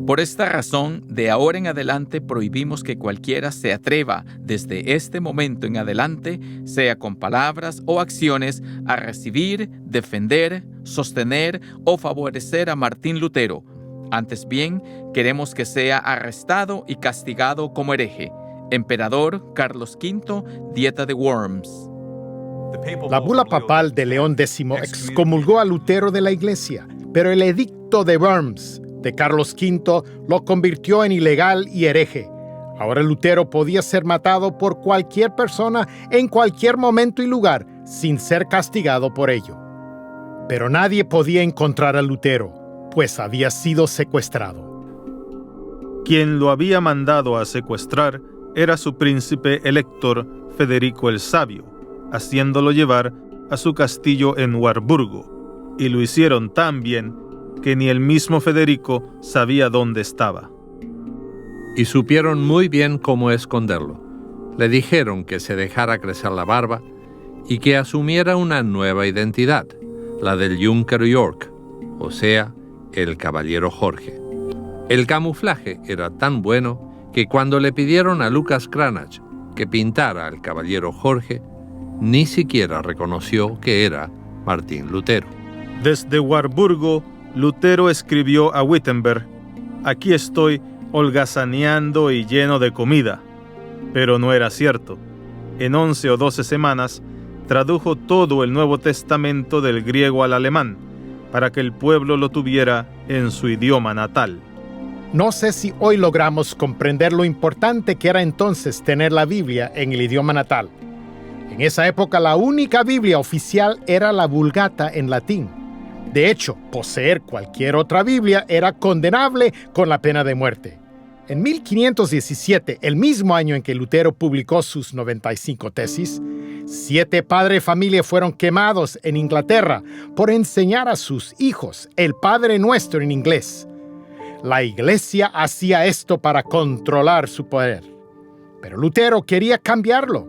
Por esta razón, de ahora en adelante prohibimos que cualquiera se atreva, desde este momento en adelante, sea con palabras o acciones, a recibir, defender, sostener o favorecer a Martín Lutero. Antes bien, queremos que sea arrestado y castigado como hereje. Emperador Carlos V, Dieta de Worms. La bula papal de León X excomulgó a Lutero de la Iglesia, pero el edicto de Worms de Carlos V lo convirtió en ilegal y hereje. Ahora Lutero podía ser matado por cualquier persona en cualquier momento y lugar sin ser castigado por ello. Pero nadie podía encontrar a Lutero, pues había sido secuestrado. Quien lo había mandado a secuestrar era su príncipe elector Federico el Sabio, haciéndolo llevar a su castillo en Warburgo, y lo hicieron tan bien que ni el mismo Federico sabía dónde estaba. Y supieron muy bien cómo esconderlo. Le dijeron que se dejara crecer la barba y que asumiera una nueva identidad, la del Junker York, o sea, el caballero Jorge. El camuflaje era tan bueno que cuando le pidieron a Lucas Cranach que pintara al caballero Jorge, ni siquiera reconoció que era Martín Lutero. Desde Warburgo, Lutero escribió a Wittenberg: «Aquí estoy holgazaneando y lleno de comida». Pero no era cierto. En 11 o 12 semanas tradujo todo el Nuevo Testamento del griego al alemán, para que el pueblo lo tuviera en su idioma natal. No sé si hoy logramos comprender lo importante que era entonces tener la Biblia en el idioma natal. En esa época la única Biblia oficial era la Vulgata en latín. De hecho, poseer cualquier otra Biblia era condenable con la pena de muerte. En 1517, el mismo año en que Lutero publicó sus 95 tesis, 7 padres de familia fueron quemados en Inglaterra por enseñar a sus hijos el Padre Nuestro en inglés. La Iglesia hacía esto para controlar su poder. Pero Lutero quería cambiarlo.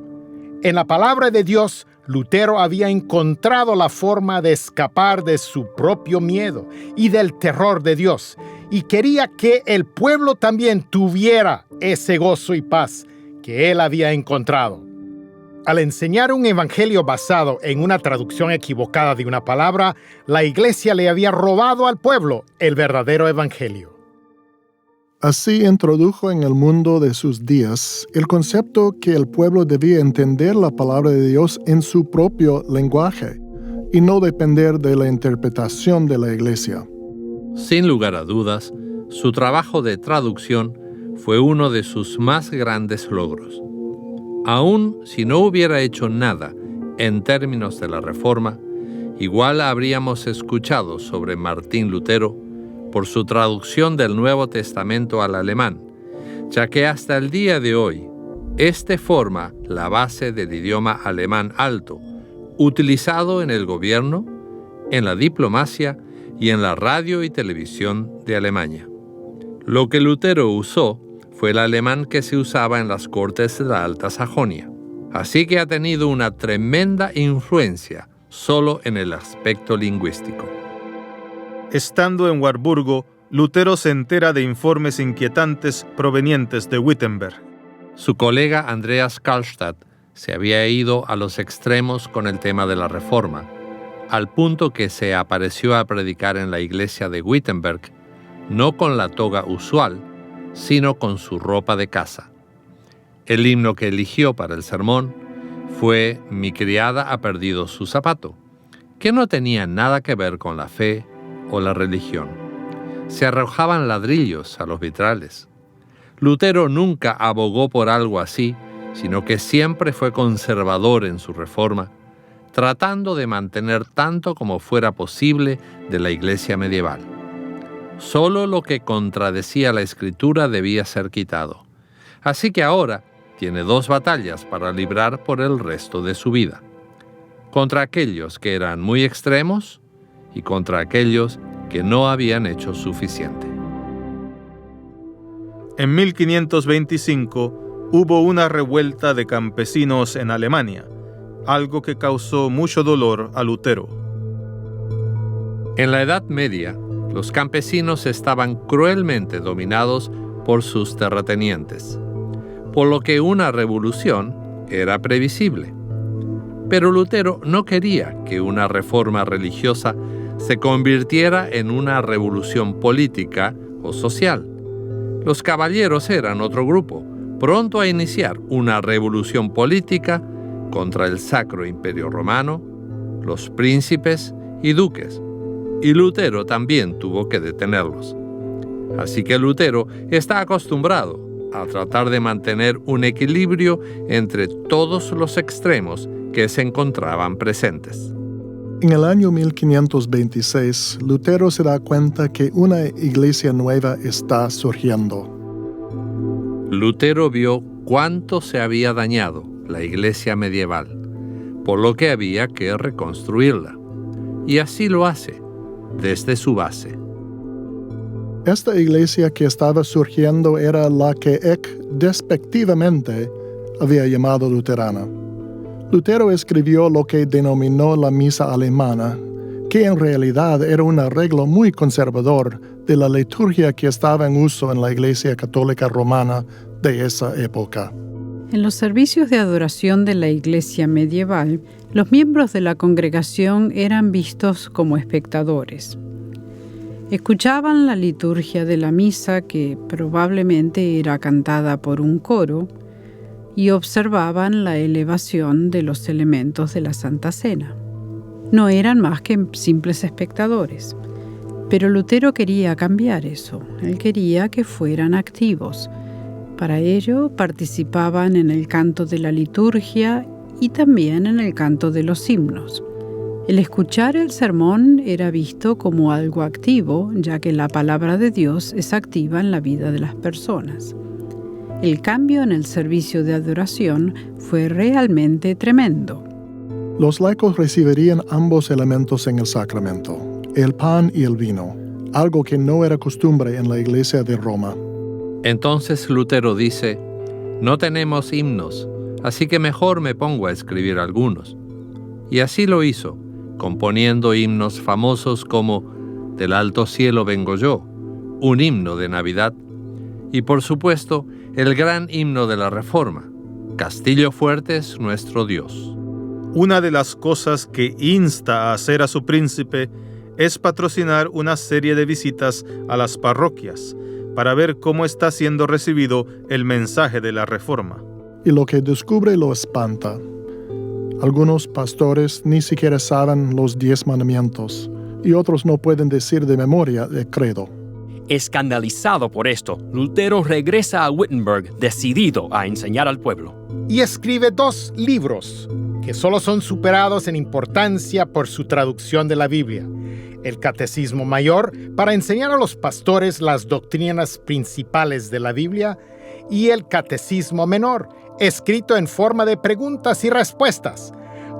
En la palabra de Dios, Lutero había encontrado la forma de escapar de su propio miedo y del terror de Dios, y quería que el pueblo también tuviera ese gozo y paz que él había encontrado. Al enseñar un evangelio basado en una traducción equivocada de una palabra, la Iglesia le había robado al pueblo el verdadero evangelio. Así introdujo en el mundo de sus días el concepto que el pueblo debía entender la palabra de Dios en su propio lenguaje y no depender de la interpretación de la Iglesia. Sin lugar a dudas, su trabajo de traducción fue uno de sus más grandes logros. Aun si no hubiera hecho nada en términos de la Reforma, igual habríamos escuchado sobre Martín Lutero por su traducción del Nuevo Testamento al alemán, ya que hasta el día de hoy, este forma la base del idioma alemán alto, utilizado en el gobierno, en la diplomacia y en la radio y televisión de Alemania. Lo que Lutero usó fue el alemán que se usaba en las cortes de la Alta Sajonia, así que ha tenido una tremenda influencia solo en el aspecto lingüístico. Estando en Warburgo, Lutero se entera de informes inquietantes provenientes de Wittenberg. Su colega Andreas Karlstadt se había ido a los extremos con el tema de la Reforma, al punto que se apareció a predicar en la iglesia de Wittenberg, no con la toga usual, sino con su ropa de casa. El himno que eligió para el sermón fue «Mi criada ha perdido su zapato», que no tenía nada que ver con la fe o la religión. Se arrojaban ladrillos a los vitrales. Lutero nunca abogó por algo así, sino que siempre fue conservador en su reforma, tratando de mantener tanto como fuera posible de la iglesia medieval. Solo lo que contradecía la Escritura debía ser quitado. Así que ahora tiene 2 batallas para librar por el resto de su vida: contra aquellos que eran muy extremos y contra aquellos que no habían hecho suficiente. En 1525 hubo una revuelta de campesinos en Alemania, algo que causó mucho dolor a Lutero. En la Edad Media, Los campesinos estaban cruelmente dominados por sus terratenientes, por lo que una revolución era previsible. Pero Lutero no quería que una reforma religiosa se convirtiera en una revolución política o social. Los caballeros eran otro grupo, pronto a iniciar una revolución política contra el Sacro Imperio Romano, los príncipes y duques, y Lutero también tuvo que detenerlos. Así que Lutero está acostumbrado a tratar de mantener un equilibrio entre todos los extremos que se encontraban presentes. En el año 1526, Lutero se da cuenta que una iglesia nueva está surgiendo. Lutero vio cuánto se había dañado la iglesia medieval, por lo que había que reconstruirla. Y así lo hace, desde su base. Esta iglesia que estaba surgiendo era la que Eck despectivamente había llamado luterana. Lutero escribió lo que denominó la misa alemana, que en realidad era un arreglo muy conservador de la liturgia que estaba en uso en la Iglesia Católica Romana de esa época. En los servicios de adoración de la iglesia medieval, los miembros de la congregación eran vistos como espectadores. Escuchaban la liturgia de la misa, que probablemente era cantada por un coro, y observaban la elevación de los elementos de la Santa Cena. No eran más que simples espectadores. Pero Lutero quería cambiar eso. Él quería que fueran activos. Para ello participaban en el canto de la liturgia y también en el canto de los himnos. El escuchar el sermón era visto como algo activo, ya que la palabra de Dios es activa en la vida de las personas. El cambio en el servicio de adoración fue realmente tremendo. Los laicos recibirían ambos elementos en el sacramento, el pan y el vino, algo que no era costumbre en la iglesia de Roma. Entonces Lutero dice: no tenemos himnos, así que mejor me pongo a escribir algunos. Y así lo hizo, componiendo himnos famosos como Del alto cielo vengo yo, un himno de Navidad, y por supuesto el gran himno de la Reforma, Castillo fuerte es nuestro Dios. Una de las cosas que insta a hacer a su príncipe es patrocinar una serie de visitas a las parroquias para ver cómo está siendo recibido el mensaje de la Reforma. Y lo que descubre lo espanta. Algunos pastores ni siquiera saben los 10 mandamientos, y otros no pueden decir de memoria el credo. Escandalizado por esto, Lutero regresa a Wittenberg decidido a enseñar al pueblo. Y escribe 2 libros que solo son superados en importancia por su traducción de la Biblia. El Catecismo Mayor, para enseñar a los pastores las doctrinas principales de la Biblia, y el Catecismo Menor, escrito en forma de preguntas y respuestas,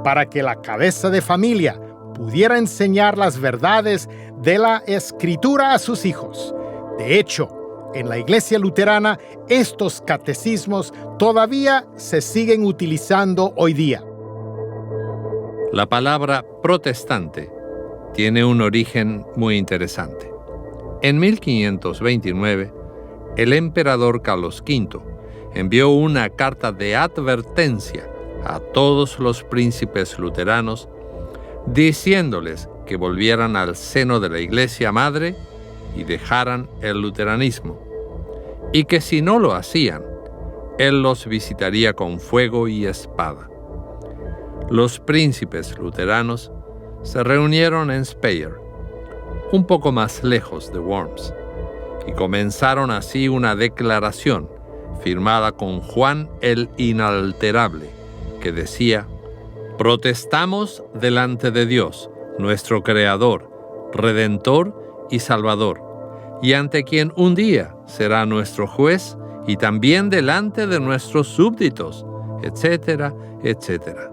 para que la cabeza de familia pudiera enseñar las verdades de la Escritura a sus hijos. De hecho, en la Iglesia Luterana, estos catecismos todavía se siguen utilizando hoy día. La palabra protestante tiene un origen muy interesante. En 1529, el emperador Carlos V envió una carta de advertencia a todos los príncipes luteranos, diciéndoles que volvieran al seno de la Iglesia Madre y dejaran el luteranismo, y que si no lo hacían, él los visitaría con fuego y espada. Los príncipes luteranos se reunieron en Speyer, un poco más lejos de Worms, y comenzaron así una declaración firmada con Juan el Inalterable, que decía: protestamos delante de Dios, nuestro Creador, Redentor y Salvador, y ante quien un día será nuestro juez, y también delante de nuestros súbditos, etcétera, etcétera.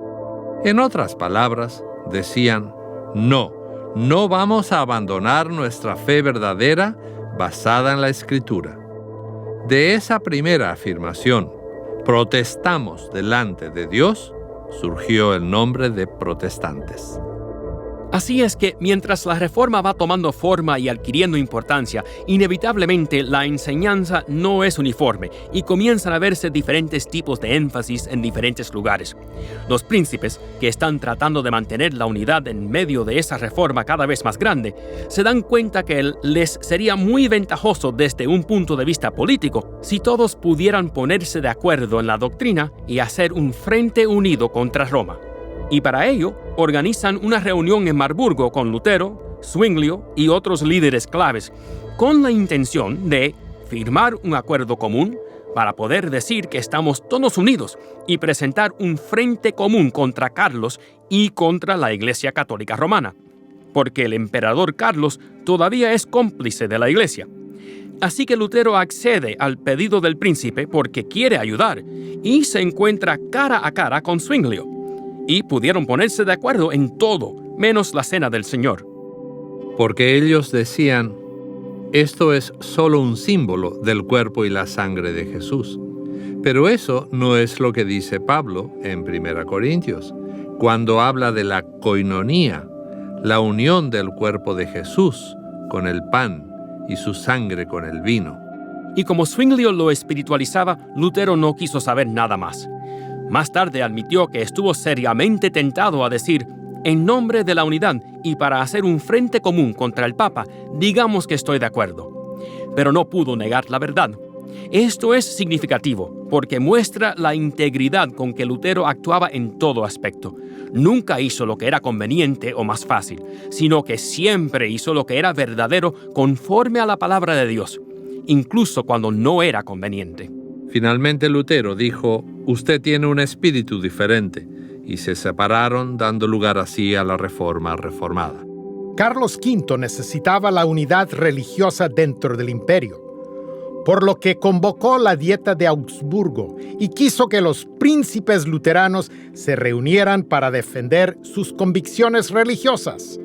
En otras palabras, decían: no vamos a abandonar nuestra fe verdadera basada en la Escritura. De esa primera afirmación, protestamos delante de Dios, surgió el nombre de protestantes. Así es que mientras la reforma va tomando forma y adquiriendo importancia, inevitablemente la enseñanza no es uniforme y comienzan a verse diferentes tipos de énfasis en diferentes lugares. Los príncipes, que están tratando de mantener la unidad en medio de esa reforma cada vez más grande, se dan cuenta que les sería muy ventajoso desde un punto de vista político si todos pudieran ponerse de acuerdo en la doctrina y hacer un frente unido contra Roma. Y para ello, organizan una reunión en Marburgo con Lutero, Zwinglio y otros líderes claves, con la intención de firmar un acuerdo común para poder decir que estamos todos unidos y presentar un frente común contra Carlos y contra la Iglesia Católica Romana, porque el emperador Carlos todavía es cómplice de la Iglesia. Así que Lutero accede al pedido del príncipe porque quiere ayudar y se encuentra cara a cara con Zwinglio. Y pudieron ponerse de acuerdo en todo, menos la cena del Señor. Porque ellos decían, esto es solo un símbolo del cuerpo y la sangre de Jesús. Pero eso no es lo que dice Pablo en 1 Corintios, cuando habla de la koinonía, la unión del cuerpo de Jesús con el pan y su sangre con el vino. Y como Zwinglio lo espiritualizaba, Lutero no quiso saber nada más. Más tarde admitió que estuvo seriamente tentado a decir, en nombre de la unidad y para hacer un frente común contra el Papa, digamos que estoy de acuerdo. Pero no pudo negar la verdad. Esto es significativo porque muestra la integridad con que Lutero actuaba en todo aspecto. Nunca hizo lo que era conveniente o más fácil, sino que siempre hizo lo que era verdadero conforme a la palabra de Dios, incluso cuando no era conveniente. Finalmente Lutero dijo, usted tiene un espíritu diferente, y se separaron dando lugar así a la reforma reformada. Carlos V necesitaba la unidad religiosa dentro del imperio, por lo que convocó la Dieta de Augsburgo y quiso que los príncipes luteranos se reunieran para defender sus convicciones religiosas.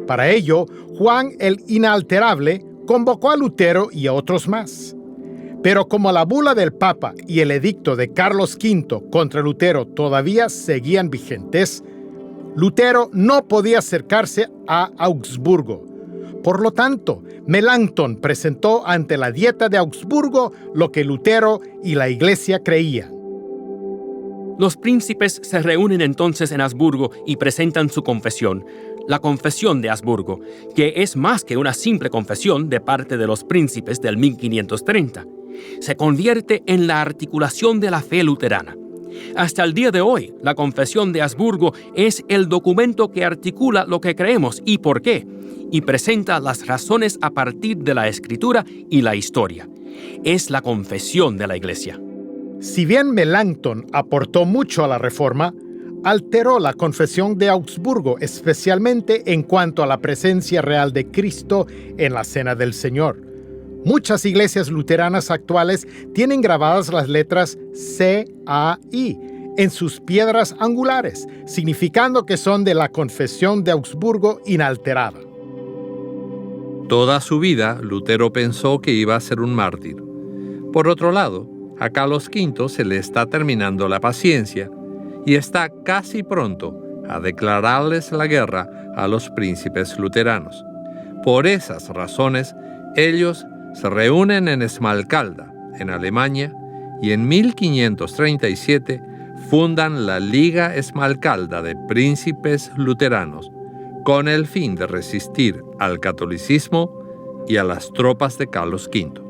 Para ello, Juan el Inalterable convocó a Lutero y a otros más. Pero como la bula del Papa y el edicto de Carlos V contra Lutero todavía seguían vigentes, Lutero no podía acercarse a Augsburgo. Por lo tanto, Melanchthon presentó ante la Dieta de Augsburgo lo que Lutero y la Iglesia creían. Los príncipes se reúnen entonces en Habsburgo y presentan su confesión, la Confesión de Habsburgo, que es más que una simple confesión de parte de los príncipes del 1530. Se convierte en la articulación de la fe luterana. Hasta el día de hoy, la Confesión de Habsburgo es el documento que articula lo que creemos y por qué, y presenta las razones a partir de la Escritura y la historia. Es la confesión de la Iglesia. Si bien Melanchthon aportó mucho a la Reforma, alteró la Confesión de Augsburgo, especialmente en cuanto a la presencia real de Cristo en la Cena del Señor. Muchas iglesias luteranas actuales tienen grabadas las letras C-A-I en sus piedras angulares, significando que son de la Confesión de Augsburgo inalterada. Toda su vida, Lutero pensó que iba a ser un mártir. Por otro lado, a Carlos V se le está terminando la paciencia y está casi pronto a declararles la guerra a los príncipes luteranos. Por esas razones, ellos se reúnen en Esmalcalda, en Alemania, y en 1537 fundan la Liga Esmalcalda de Príncipes Luteranos, con el fin de resistir al catolicismo y a las tropas de Carlos V.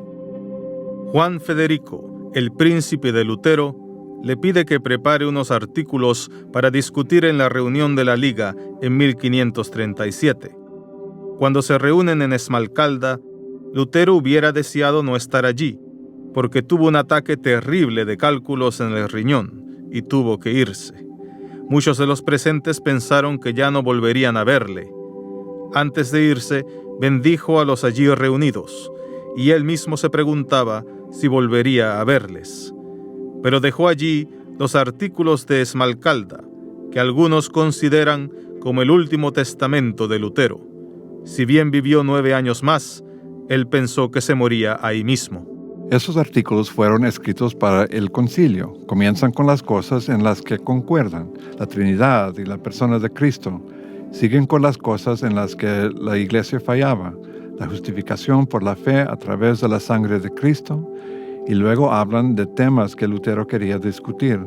Juan Federico, el príncipe de Lutero, le pide que prepare unos artículos para discutir en la reunión de la Liga en 1537. Cuando se reúnen en Esmalcalda, Lutero hubiera deseado no estar allí, porque tuvo un ataque terrible de cálculos en el riñón y tuvo que irse. Muchos de los presentes pensaron que ya no volverían a verle. Antes de irse, bendijo a los allí reunidos, y él mismo se preguntaba si volvería a verles. Pero dejó allí los artículos de Esmalcalda, que algunos consideran como el último testamento de Lutero. Si bien vivió 9 años más, él pensó que se moría ahí mismo. Esos artículos fueron escritos para el concilio. Comienzan con las cosas en las que concuerdan, la Trinidad y la persona de Cristo, Siguen con las cosas en las que la Iglesia fallaba, la justificación por la fe a través de la sangre de Cristo, y luego hablan de temas que Lutero quería discutir.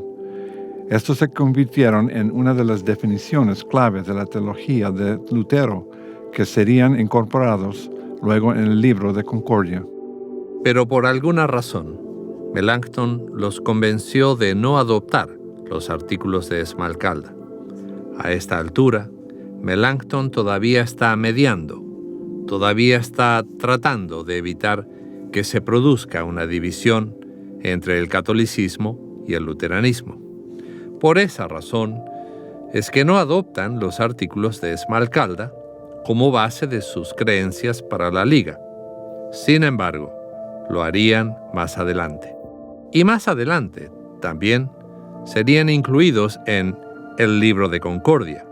Estos se convirtieron en una de las definiciones claves de la teología de Lutero, que serían incorporados luego en el libro de Concordia. Pero por alguna razón, Melanchthon los convenció de no adoptar los artículos de Esmalcalda. A esta altura, Melanchthon todavía está mediando, todavía está tratando de evitar que se produzca una división entre el catolicismo y el luteranismo. Por esa razón es que no adoptan los artículos de Esmalcalda como base de sus creencias para la Liga. Sin embargo, lo harían más adelante. Y más adelante también serían incluidos en el Libro de Concordia,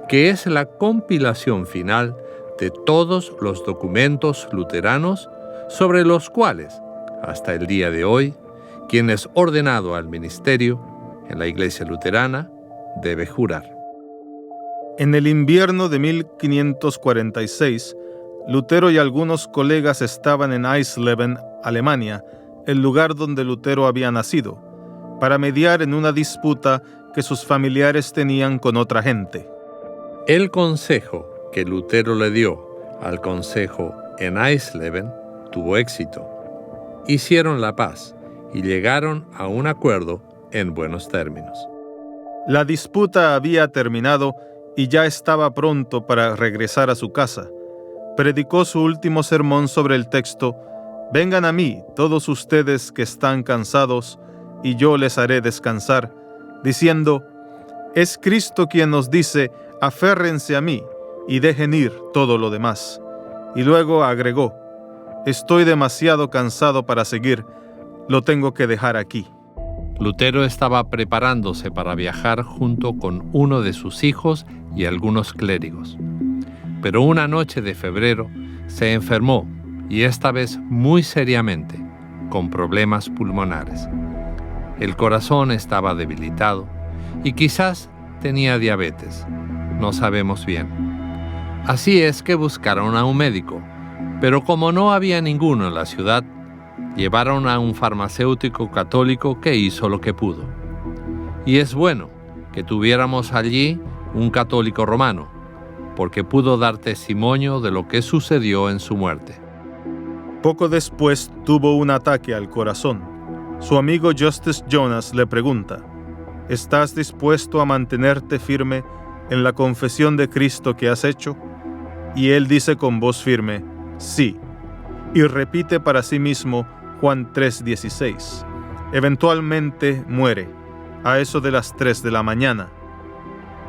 que es la compilación final de todos los documentos luteranos sobre los cuales, hasta el día de hoy, quien es ordenado al ministerio en la Iglesia luterana debe jurar. En el invierno de 1546, Lutero y algunos colegas estaban en Eisleben, Alemania, el lugar donde Lutero había nacido, para mediar en una disputa que sus familiares tenían con otra gente. El consejo que Lutero le dio al consejo en Eisleben tuvo éxito. Hicieron la paz y llegaron a un acuerdo en buenos términos. La disputa había terminado y ya estaba pronto para regresar a su casa. Predicó su último sermón sobre el texto: «Vengan a mí, todos ustedes que están cansados, y yo les haré descansar», diciendo: «Es Cristo quien nos dice, aférrense a mí y dejen ir todo lo demás». Y luego agregó: «Estoy demasiado cansado para seguir, lo tengo que dejar aquí». Lutero estaba preparándose para viajar junto con uno de sus hijos y algunos clérigos. Pero una noche de febrero se enfermó, y esta vez muy seriamente, con problemas pulmonares. El corazón estaba debilitado y quizás tenía diabetes, no sabemos bien. Así es que buscaron a un médico, pero como no había ninguno en la ciudad, llevaron a un farmacéutico católico que hizo lo que pudo. Y es bueno que tuviéramos allí un católico romano, porque pudo dar testimonio de lo que sucedió en su muerte. Poco después tuvo un ataque al corazón. Su amigo Justus Jonas le pregunta: ¿estás dispuesto a mantenerte firme en la confesión de Cristo que has hecho? Y él dice con voz firme: sí, y repite para sí mismo Juan 3:16. Eventualmente muere, a eso de las 3 de la mañana.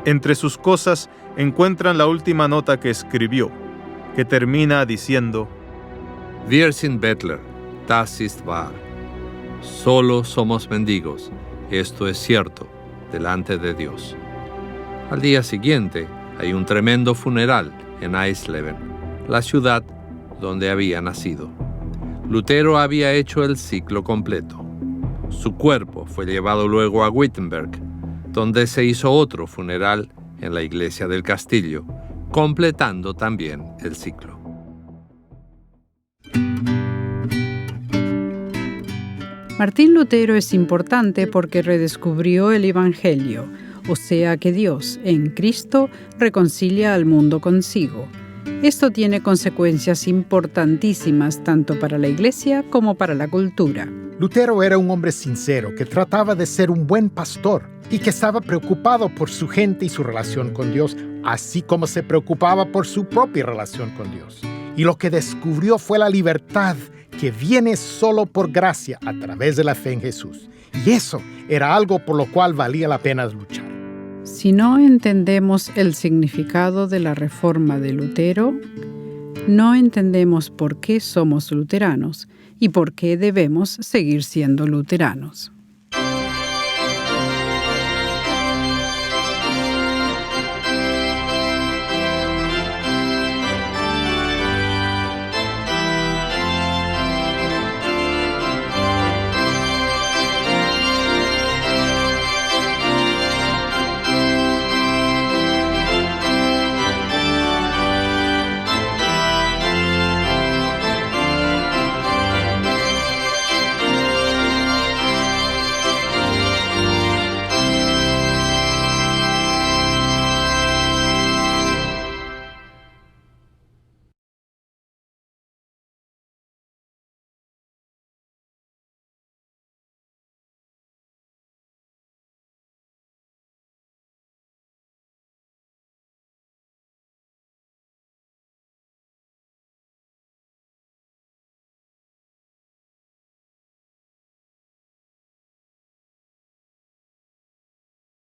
Entre sus cosas encuentran la última nota que escribió, que termina diciendo: Wir sind Bettler, das ist wahr. Solo somos mendigos, esto es cierto, delante de Dios. Al día siguiente hay un tremendo funeral en Eisleben, la ciudad donde había nacido. Lutero había hecho el ciclo completo. Su cuerpo fue llevado luego a Wittenberg, donde se hizo otro funeral en la iglesia del castillo, completando también el ciclo. Martín Lutero es importante porque redescubrió el Evangelio, o sea que Dios, en Cristo, reconcilia al mundo consigo. Esto tiene consecuencias importantísimas tanto para la Iglesia como para la cultura. Lutero era un hombre sincero que trataba de ser un buen pastor y que estaba preocupado por su gente y su relación con Dios, así como se preocupaba por su propia relación con Dios. Y lo que descubrió fue la libertad que viene solo por gracia a través de la fe en Jesús. Y eso era algo por lo cual valía la pena luchar. Si no entendemos el significado de la reforma de Lutero, no entendemos por qué somos luteranos y por qué debemos seguir siendo luteranos.